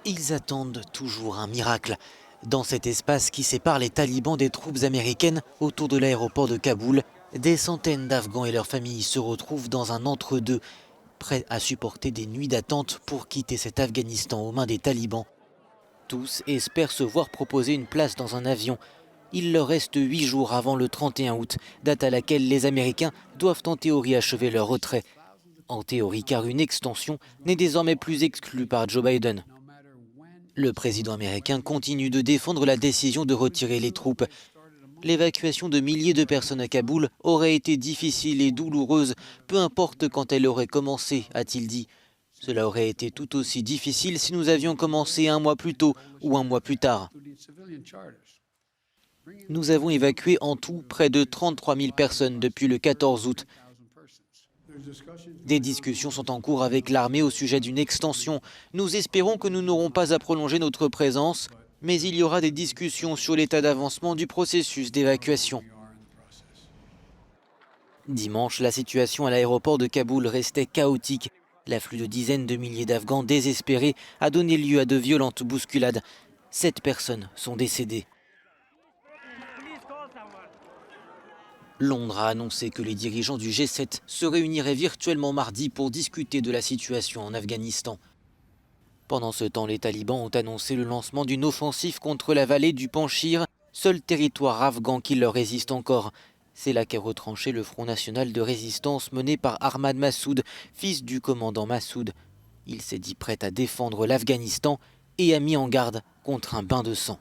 Ils attendent toujours un miracle. Dans cet espace qui sépare les talibans des troupes américaines autour de l'aéroport de Kaboul, des centaines d'Afghans et leurs familles se retrouvent dans un entre-deux, prêts à supporter des nuits d'attente pour quitter cet Afghanistan aux mains des talibans. Tous espèrent se voir proposer une place dans un avion. Il leur reste 8 jours avant le 31 août, date à laquelle les Américains doivent en théorie achever leur retrait. En théorie, car une extension n'est désormais plus exclue par Joe Biden. Le président américain continue de défendre la décision de retirer les troupes. L'évacuation de milliers de personnes à Kaboul aurait été difficile et douloureuse, peu importe quand elle aurait commencé, a-t-il dit. Cela aurait été tout aussi difficile si nous avions commencé un mois plus tôt ou un mois plus tard. Nous avons évacué en tout près de 33 000 personnes depuis le 14 août. Des discussions sont en cours avec l'armée au sujet d'une extension. Nous espérons que nous n'aurons pas à prolonger notre présence, mais il y aura des discussions sur l'état d'avancement du processus d'évacuation. Dimanche, la situation à l'aéroport de Kaboul restait chaotique. L'afflux de dizaines de milliers d'Afghans désespérés a donné lieu à de violentes bousculades. 7 personnes sont décédées. Londres a annoncé que les dirigeants du G7 se réuniraient virtuellement mardi pour discuter de la situation en Afghanistan. Pendant ce temps, les talibans ont annoncé le lancement d'une offensive contre la vallée du Panchir, seul territoire afghan qui leur résiste encore. C'est là qu'est retranché le Front national de résistance mené par Ahmad Massoud, fils du commandant Massoud. Il s'est dit prêt à défendre l'Afghanistan et a mis en garde contre un bain de sang.